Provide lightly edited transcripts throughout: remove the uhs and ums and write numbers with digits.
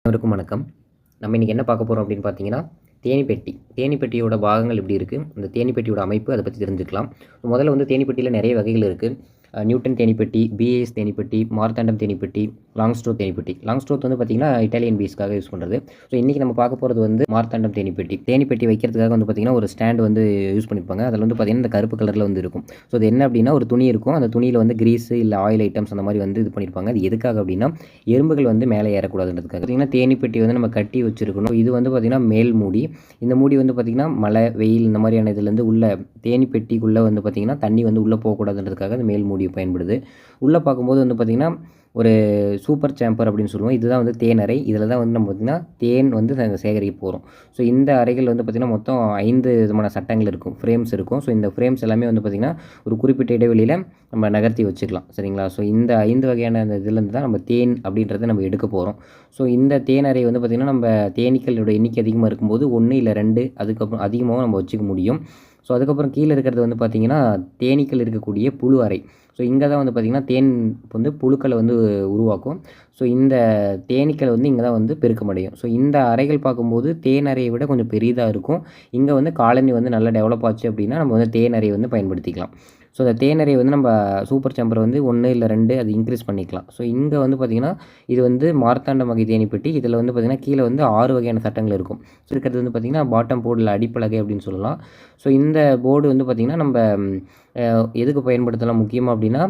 அனைவருக்கும் வணக்கம். நம்ம இன்றைக்கி என்ன பார்க்க போகிறோம் அப்படின்னு பார்த்தீங்கன்னா, தேனீப்பெட்டி. தேனீப்பெட்டியோட பாகங்கள் எப்படி இருக்குது, அந்த தேனீப்பெட்டியோட அமைப்பு அதை பற்றி தெரிஞ்சுக்கலாம். முதல்ல வந்து தேனீப்பெட்டியில் நிறைய வகைகள் இருக்குது. நியூட்டன் தேனீப்பெட்டி, பிஏஎஸ் தேனீப்பெட்டி, மார்த்தாண்டம் தேனீப்பெட்டி, லாங்ஸ்ட்ரோ தேனீப்பெட்டி. லாங்ஸ்ட்ரோத் வந்து பார்த்திங்கன்னா இட்டாலியன் பீஸ்க்காக யூஸ் பண்ணுறது. ஸோ இன்றைக்கி நம்ம பார்க்க போகிறது வந்து மார்த்தாண்டம் தேனீப்பெட்டி. தேனீப்பெட்டி வைக்கிறதுக்காக வந்து பார்த்திங்கன்னா ஒரு ஸ்டாண்ட் வந்து யூஸ் பண்ணியிருப்பாங்க. அதில் வந்து பார்த்திங்கன்னா இந்த கருப்பு கலரில் வந்து இருக்கும். ஸோ அது என்ன அப்படின்னா ஒரு துணி இருக்கும். அந்த துணியில் வந்து கிரீஸு இல்லை ஆயில் ஐட்டம்ஸ் அந்த மாதிரி வந்து இது பண்ணியிருப்பாங்க. அது எதுக்காக அப்படின்னா எறும்புகள் வந்து மேலே ஏறக்கூடாதுன்றதுக்காக. பார்த்திங்கன்னா தேனீப்பெட்டி வந்து நம்ம கட்டி வச்சுருக்கணும். இது வந்து பார்த்திங்கன்னா மேல் மூடி. இந்த மூடி வந்து பார்த்திங்கன்னா மழை, வெயில் இந்த மாதிரியான இதுலேருந்து உள்ள தேனீப்பெட்டிக்குள்ளே வந்து பார்த்திங்கன்னா தண்ணி வந்து உள்ளே போகக்கூடாதுன்றதுக்காக அந்த மேல் மூடி பயன்படுது. உள்ளே பார்க்கும்போது வந்து பார்த்திங்கன்னா ஒரு சூப்பர் சேம்பர் அப்படின்னு சொல்லுவோம். இதுதான் வந்து தேனறை. இதில் தான் வந்து நம்ம பார்த்திங்கன்னா தேன் வந்து சேகரிக்க போகிறோம். ஸோ இந்த அறைகள் வந்து பார்த்திங்கன்னா மொத்தம் 5 விதமான சட்டங்கள் இருக்கும், ஃப்ரேம்ஸ் இருக்கும். ஸோ இந்த ஃப்ரேம்ஸ் எல்லாமே வந்து பார்த்திங்கன்னா ஒரு குறிப்பிட்ட இடைவெளியில் நம்ம நகர்த்தி வச்சுக்கலாம், சரிங்களா? ஸோ இந்த 5 வகையான அந்த இதுலேருந்து தான் நம்ம தேன் அப்படின்றத நம்ம எடுக்க போகிறோம். ஸோ இந்த தேனறை வந்து பார்த்திங்கன்னா நம்ம தேனீக்களோட எண்ணிக்கை அதிகமாக இருக்கும்போது 1 இல்லை 2 அதுக்கப்புறம் அதிகமாகவும் நம்ம வச்சுக்க முடியும். ஸோ அதுக்கப்புறம் கீழே இருக்கிறது வந்து பார்த்திங்கன்னா தேனீக்கள் இருக்கக்கூடிய புழு அறை. ஸோ இங்கே தான் வந்து பார்த்திங்கன்னா தேன் வந்து புழுக்களை வந்து உருவாக்கும். ஸோ இந்த தேனீக்கள் வந்து இங்கே தான் வந்து பெருக்கமடையும். ஸோ இந்த அறைகள் பார்க்கும்போது தேன் அறையை விட கொஞ்சம் பெரிதாக இருக்கும். இங்கே வந்து காலனி வந்து நல்லா டெவலப் ஆச்சு அப்படின்னா நம்ம வந்து தேன் அறையை வந்து பயன்படுத்திக்கலாம். ஸோ அந்த தேனறை வந்து நம்ம சூப்பர் சேம்பர் வந்து 1 இல்லை 2 அது இன்க்ரீஸ் பண்ணிக்கலாம். ஸோ இங்கே வந்து பார்த்திங்கன்னா இது வந்து மார்த்தாண்டம் வகை தேனீப்பெட்டி. இதில் வந்து பார்த்திங்கன்னா கீழே வந்து 6 வகையான சட்டங்கள் இருக்கும். ஸோ இருக்கிறது வந்து பார்த்திங்கன்னா பாட்டம் போர்டில் அடிப்பலகை அப்படின்னு சொல்லலாம். ஸோ இந்த போர்டு வந்து பார்த்திங்கன்னா நம்ம எதுக்கு பயன்படுத்தலாம் முக்கியமாக அப்படின்னா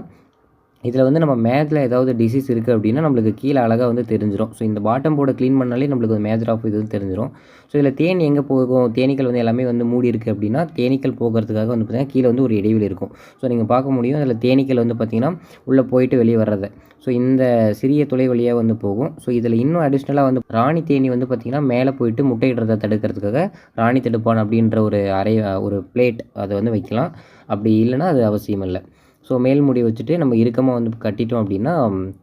இதில் வந்து நம்ம மேஜில் ஏதாவது டிசீஸ் இருக்குது அப்படின்னா நம்மளுக்கு கீழே அழகாக வந்து தெரிஞ்சிடும். ஸோ இந்த பாட்டம் போர்டை க்ளீன் பண்ணாலே நம்மளுக்கு ஒரு மேஜர் ஆஃப் இது தெரிஞ்சிடும். ஸோ இதில் தேன் எங்கே போகும், தேனீக்கள் வந்து எல்லாமே வந்து மூடி இருக்குது அப்படின்னா தேனீக்கள் போகிறதுக்காக வந்து பார்த்திங்கன்னா கீழே வந்து ஒரு இடைவெளி இருக்கும். ஸோ நீங்கள் பார்க்க முடியும் அதில் தேனீக்கள் வந்து பார்த்திங்கன்னா உள்ளே போயிட்டு வெளியே வர்றதை. ஸோ இந்த சிறிய துளை வழியாக வந்து போகும். ஸோ இதில் இன்னும் அடிஷ்னலாக வந்து ராணி தேனி வந்து பார்த்திங்கன்னா மேலே போயிட்டு முட்டையிடுறதை தடுக்கிறதுக்காக ராணி தடுப்பான் அப்படின்ற ஒரு பிளேட் அதை வந்து வைக்கலாம். அப்படி இல்லைன்னா அது அவசியம் இல்லை. ஸோ மேல் மூடி வச்சுட்டு நம்ம இறுக்கமாக வந்து கட்டிட்டோம் அப்படின்னா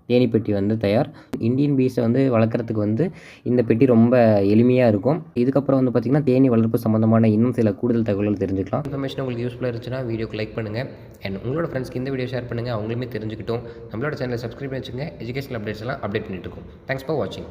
தேனீப்பெட்டி வந்து தயார். இந்தியன் பீஸை வந்து வளர்க்குறதுக்கு வந்து இந்த பெட்டி ரொம்ப எளிமையாக இருக்கும். இதுக்கப்புறம் வந்து பார்த்திங்கன்னா தேனீ வளர்ப்பு சம்மந்தமான இன்னும் சில கூடுதல் தகவல்கள் தெரிஞ்சுக்கலாம். இன்ஃபர்மேஷன் உங்களுக்கு யூஸ்ஃபுல்லாக இருந்துச்சுன்னா வீடியோக்கு லைக் பண்ணுங்கள். அண்ட் உங்களோட ஃப்ரெண்ட்ஸ்க்கு இந்த வீடியோ ஷேர் பண்ணுங்கள், அவங்களுமே தெரிஞ்சுக்கிட்டோம். நம்மளோட சேனலை சப்ஸ்கிரைப் பண்ணி வச்சுங்க. எஜுகேஷனல் அப்டேட்ஸ் எல்லாம் அப்டேட் பண்ணிட்டு இருக்கோம். தேங்க்ஸ் ஃபார் வாட்சிங்.